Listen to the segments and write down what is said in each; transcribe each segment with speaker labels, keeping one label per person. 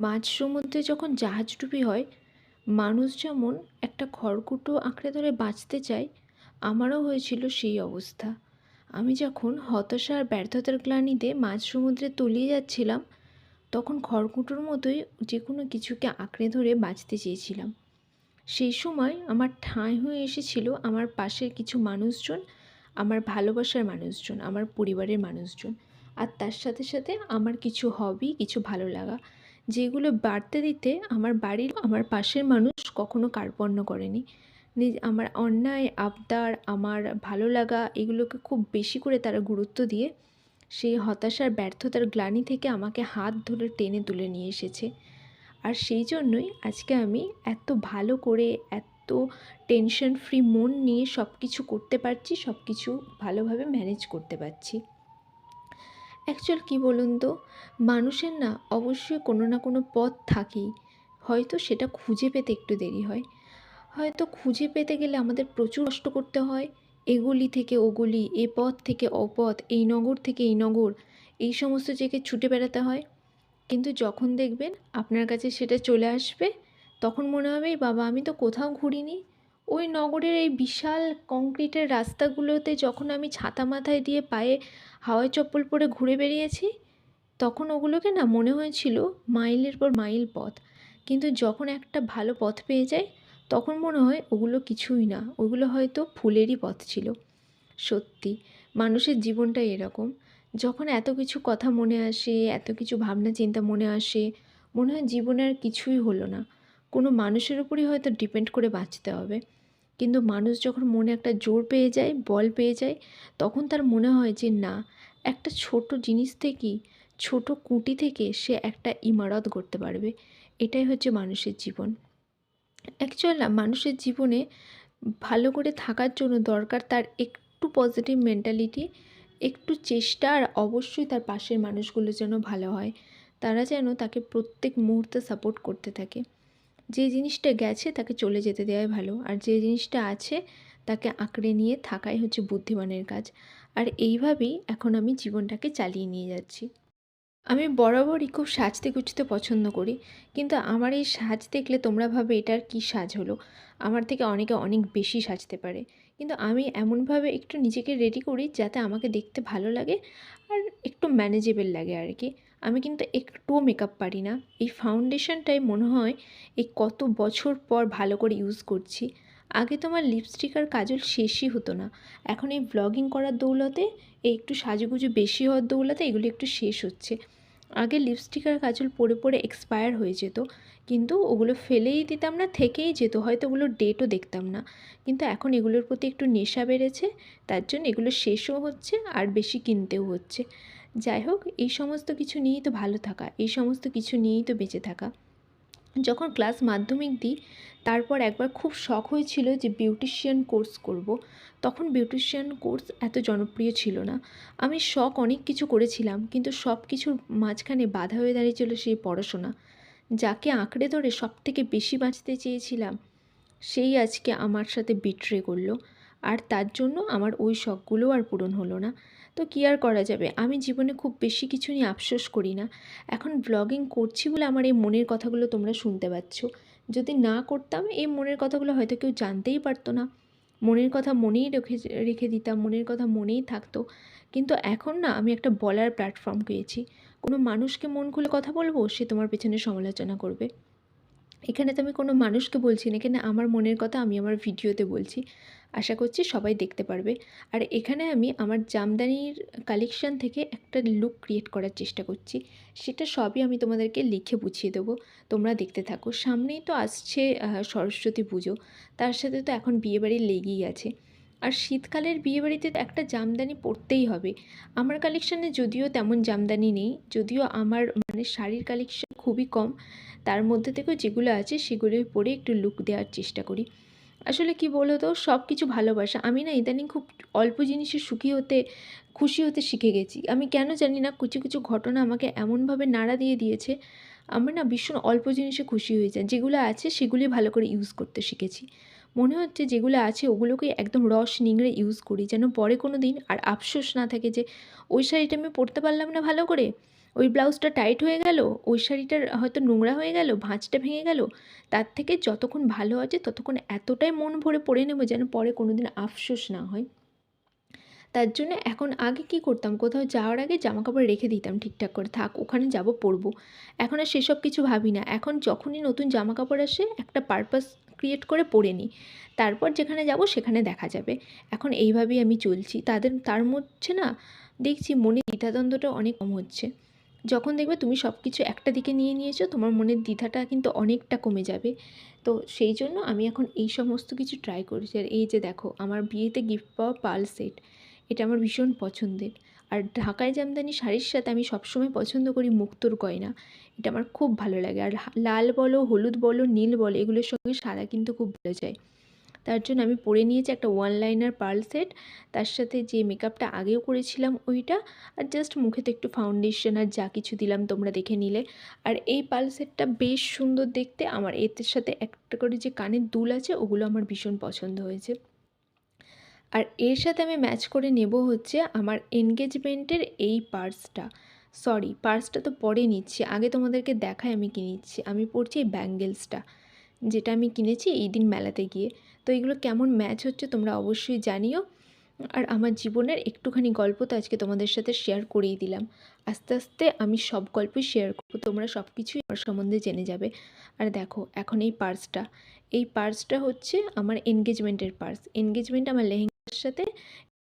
Speaker 1: মাঝ সমুদ্রে যখন জাহাজডুবি হয়, মানুষ যেমন একটা খড়কুটো আঁকড়ে ধরে বাঁচতে চায়, আমারও হয়েছিল সেই অবস্থা। আমি যখন হতাশা আর ব্যর্থতার গ্লানিতে মাঝ সমুদ্রে তলিয়ে যাচ্ছিলাম, তখন খড়কুটোর মতোই যে কোনো কিছুকে আঁকড়ে ধরে বাঁচতে চেয়েছিলাম। সেই সময় আমার ঠাঁই হয়ে এসেছিল আমার পাশের কিছু মানুষজন, আমার ভালোবাসার মানুষজন, আমার পরিবারের মানুষজন, আর তার সাথে সাথে আমার কিছু হবি, কিছু ভালো লাগা, যেগুলো বাড়তে দিতে আমার বাড়ির, আমার পাশের মানুষ কখনো কার্পণ্য করেনি। আমার অন্যায় আবদার, আমার ভালো লাগা, এগুলোকে খুব বেশি করে তারা গুরুত্ব দিয়ে সেই হতাশার ব্যর্থতার গ্লানি থেকে আমাকে হাত ধরে টেনে তুলে নিয়ে এসেছে। আর সেই জন্যই আজকে আমি এত ভালো করে, এত টেনশন ফ্রি মন নিয়ে সব কিছু করতে পারছি, সব কিছু ভালোভাবে ম্যানেজ করতে পারছি। অ্যাকচুয়াল কী বলুন তো, মানুষের না অবশ্যই কোনো না কোনো পথ থাকেই, হয়তো সেটা খুঁজে পেতে একটু দেরি হয়। হয়তো খুঁজে পেতে গেলে আমাদের প্রচুর কষ্ট করতে হয়, এগুলি থেকে ওগুলি, এ পথ থেকে ও পথ, এই নগর থেকে এই নগর, এই সমস্ত জায়গায় ছুটে বেড়াতে হয়। কিন্তু যখন দেখবেন আপনার কাছে সেটা চলে আসবে, তখন মনে হবে এই বাবা, আমি তো কোথাও ঘুরিনি। ওই নগরের এই বিশাল কংক্রিটের রাস্তাগুলোতে যখন আমি ছাতা মাথায় দিয়ে পায়ে হাওয়াই চপ্পল পরে ঘুরে বেরিয়েছি, তখন ওগুলোকে না মনে হয়েছিল মাইলের পর মাইল পথ। কিন্তু যখন একটা ভালো পথ পেয়ে যাই, তখন মনে হয় ওগুলো কিছুই না, ওগুলো হয়তো ফুলেরই পথ ছিল। সত্যি মানুষের জীবনটাই এরকম। যখন এত কিছু কথা মনে আসে, এত কিছু ভাবনা চিন্তা মনে আসে, মনে হয় জীবনে আর কিছুই হলো না, কোনো মানুষের উপরই হয়তো ডিপেন্ড করে বাঁচতে হবে। কিন্তু মানুষ যখন মনে একটা জোর পেয়ে যায়, বল পেয়ে যায়, তখন তার মনে হয় যে না, একটা ছোট জিনিস থেকেই, ছোট কুঁটি থেকে সে একটা ইমারত গড়তে পারবে। এটাই হচ্ছে মানুষের জীবন। অ্যাকচুয়াল না, মানুষের জীবনে ভালো করে থাকার জন্য দরকার তার একটু পজিটিভ মেন্টালিটি, একটু চেষ্টা, আর অবশ্যই তার পাশের মানুষগুলো যেন ভালো হয়, তারা যেন তাকে প্রত্যেক মুহূর্তে সাপোর্ট করতে থাকে। যে জিনিসটা গেছে তাকে চলে যেতে দেওয়াই ভালো, আর যে জিনিসটা আছে তাকে আঁকড়ে নিয়ে থাকাই হচ্ছে বুদ্ধিমানের কাজ। আর এইভাবেই এখন আমি জীবনটাকে চালিয়ে নিয়ে যাচ্ছি। আমি বরাবরই খুব সাজতে গুজতে পছন্দ করি, কিন্তু আমার এই সাজ দেখলে তোমরা ভাবে এটার কী সাজ হলো, আমার থেকে অনেকে অনেক বেশি সাজতে পারে। কিন্তু আমি এমনভাবে একটু নিজেকে রেডি করি যাতে আমাকে দেখতে ভালো লাগে আর একটু ম্যানেজেবল লাগে আর কি। আমি কিন্তু একটুও মেকআপ পারি না। এই ফাউন্ডেশনটাই মনে হয় এই কত বছর পর ভালো করে ইউজ করছি। আগে তো আমার লিপস্টিক আর কাজল শেষই হতো না, এখন এই ব্লগিং করার দৌলতে, এই একটু সাজুগুজু বেশি হওয়ার দৌলতে এগুলো একটু শেষ হচ্ছে। আগে লিপস্টিক আর কাজল পরে পরে এক্সপায়ার হয়ে যেত, কিন্তু ওগুলো ফেলেই দিতাম না, থেকেই যেত, হয়তো ওগুলোর ডেটও দেখতাম না। কিন্তু এখন এগুলোর প্রতি একটু নেশা বেড়েছে, তার জন্য এগুলো শেষও হচ্ছে আর বেশি কিনতেও হচ্ছে। যাই হোক, এই সমস্ত কিছু নিয়েই তো ভালো থাকা, এই সমস্ত কিছু নিয়েই তো বেঁচে থাকা। যখন ক্লাস মাধ্যমিক দিই, তারপর একবার খুব শখ হয়েছিল যে বিউটিশিয়ান কোর্স করব। তখন বিউটিশিয়ান কোর্স এত জনপ্রিয় ছিল না। আমি শখ অনেক কিছু করেছিলাম, কিন্তু সব কিছুর মাঝখানে বাধা হয়ে দাঁড়িয়েছিল সেই পড়াশোনা। যাকে আঁকড়ে ধরে সব থেকে বেশি বাঁচতে চেয়েছিলাম, সেই আজকে আমার সাথে বিট্রে করলো, আর তার জন্য আমার ওই শখগুলো আর পূরণ হলো না। তো কী আর করা যাবে, আমি জীবনে খুব বেশি কিছু নিয়ে আফসোস করি না। এখন ব্লগিং করছি বলে আমার এই মনের কথাগুলো তোমরা শুনতে পাচ্ছ। যদি না করতাম, এই মনের কথাগুলো হয়তো কেউ জানতেই পারতো না। মনের কথা মনেই রেখে রেখে দিতাম, মনের কথা মনেই থাকতো। কিন্তু এখন না, আমি একটা বলার প্ল্যাটফর্ম পেয়েছি। কোনো মানুষকে মন খুলে কথা বলবো, সে তোমার পেছনে সমালোচনা করবে। এখানে তো আমি কোনো মানুষকে বলছি না, এখানে আমার মনের কথা আমি আমার ভিডিওতে বলছি। আশা করছি সবাই দেখতে পারবে। আর এখানে আমি আমার জামদানির কালেকশান থেকে একটা লুক ক্রিয়েট করার চেষ্টা করছি। সেটা সবই আমি তোমাদেরকে লিখে বুঝিয়ে দেবো, তোমরা দেখতে থাকো। সামনেই তো আসছে সরস্বতী পুজো, তার সাথে তো এখন বিয়েবাড়ি লেগেই আছে। আর শীতকালের বিয়েবাড়িতে তো একটা জামদানি পরতেই হবে। আমার কালেকশানে যদিও তেমন জামদানি নেই, যদিও আমার শাড়ির কালেকশান খুবই কম, তার মধ্যে থেকেও যেগুলো আছে সেগুলোই পরে একটু লুক দেওয়ার চেষ্টা করি। আসলে কি বলো তো, সব কিছু ভালোবাসা। আমি না ইদানিং খুব অল্প জিনিসে সুখী হতে, খুশি হতে শিখে গেছি। আমি কেন জানি না, কিছু কিছু ঘটনা আমাকে এমনভাবে নাড়া দিয়ে দিয়েছে, আমি না ভীষণ অল্প জিনিসে খুশি হয়ে যাই। যেগুলো আছে সেগুলি ভালো করে ইউজ করতে শিখেছি। মনে হচ্ছে যেগুলো আছে ওগুলোকেই একদম রস নিংড়ে ইউজ করি, যেন পরে কোনো দিন আর আফসোস না থাকে যে ওই শাড়িটা আমি পরতে পারলাম না ভালো করে, ওই ব্লাউজটা টাইট হয়ে গেল, ওই শাড়িটার হয়তো নোংরা হয়ে গেল, ভাঁজটা ভেঙে গেল, তার থেকে যতক্ষণ ভালো আছে ততক্ষণ এতটাই মন ভরে পরে নেব যেন পরে কোনো দিন আফসোস না হয়। তার জন্য এখন আগে কি করতাম, কোথাও যাওয়ার আগে জামাকাপড় রেখে দিতাম ঠিকঠাক করে, থাক ওখানে যাব পরবো। এখন আর সেসব কিছু ভাবি না। এখন যখনই নতুন জামাকাপড় আসে একটা পারপাস ক্রিয়েট করে পরে নিই, তারপর যেখানে যাব সেখানে দেখা যাবে। এখন এইভাবেই আমি চলছি। তার মধ্যে না দেখছি মনে দ্বিধাদ্বন্দ্বটা অনেক কম হচ্ছে। যখন দেখবে তুমি সব কিছু একটা দিকে নিয়ে নিয়েছো, তোমার মনের দ্বিধাটা কিন্তু অনেকটা কমে যাবে। তো সেই জন্য আমি এখন এই সমস্ত কিছু ট্রাই করছি। আর এই যে দেখো, আমার বিয়েতে গিফট পাওয়া পার্ল সেট, এটা আমার ভীষণ পছন্দের। আর ঢাকাই জামদানি শাড়ির সাথে আমি সবসময় পছন্দ করি মুক্তোর গয়না, এটা আমার খুব ভালো লাগে। আর লাল বলো, হলুদ বলো, নীল বলো, এগুলোর সঙ্গে সাদা কিন্তু খুব ভালো যায়। তার জন্য আমি পরে নিয়েছি একটা ওয়ান লাইনার পার্ল সেট, তার সাথে যে মেকআপটা আগেও করেছিলাম ওইটা, আর জাস্ট মুখেতে একটু ফাউন্ডেশন আর যা কিছু দিলাম তোমরা দেখে নিলে। আর এই পার্ল সেটটা বেশ সুন্দর দেখতে। আমার এর সাথে একটা করে যে কানের দুল আছে ওগুলো আমার ভীষণ পছন্দ হয়েছে। আর এর সাথে আমি ম্যাচ করে নেব হচ্ছে আমার এনগেজমেন্টের এই পার্সটা। সরি, পার্সটা তো পরে নিচ্ছি, আগে তোমাদেরকে দেখাই আমি কী নিচ্ছি। আমি পরছি এই ব্যাঙ্গেলসটা, যেটা আমি কিনেছি এই দিন মেলাতে গিয়ে। তো এগুলো কেমন ম্যাচ হচ্ছে তোমরা অবশ্যই জানিও। আর আমার জীবনের একটুখানি গল্প তো আজকে তোমাদের সাথে শেয়ার করেই দিলাম। আস্তে আস্তে আমি সব গল্পই শেয়ার করবো, তোমরা সব কিছুই আমার সম্বন্ধে জেনে যাবে। আর দেখো এখন এই পার্সটা হচ্ছে আমার এনগেজমেন্টের পার্স। এনগেজমেন্ট আমার লেহেঙ্গার সাথে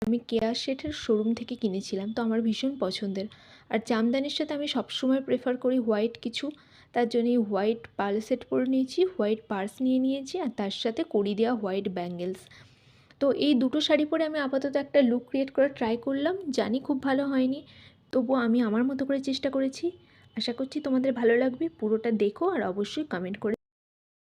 Speaker 1: আমি কেয়া শেঠের শোরুম থেকে কিনেছিলাম, তো আমার ভীষণ পছন্দের। আর জামদানির সাথে আমি সবসময় প্রেফার করি হোয়াইট কিছু, তার জন্য এই হোয়াইট পার্ল সেট পরে নিয়েছি, হোয়াইট পার্স নিয়ে নিয়েছি, আর তার সাথে কড়ি দেওয়া হোয়াইট ব্যাঙ্গেলস। তো এই দুটো শাড়ি পরে আমি আপাতত একটা লুক ক্রিয়েট করার ট্রাই করলাম, জানি খুব ভালো হয়নি, তবুও আমি আমার মতো করে চেষ্টা করেছি। আশা করছি তোমাদের ভালো লাগবে। পুরোটা দেখো আর অবশ্যই কমেন্ট করে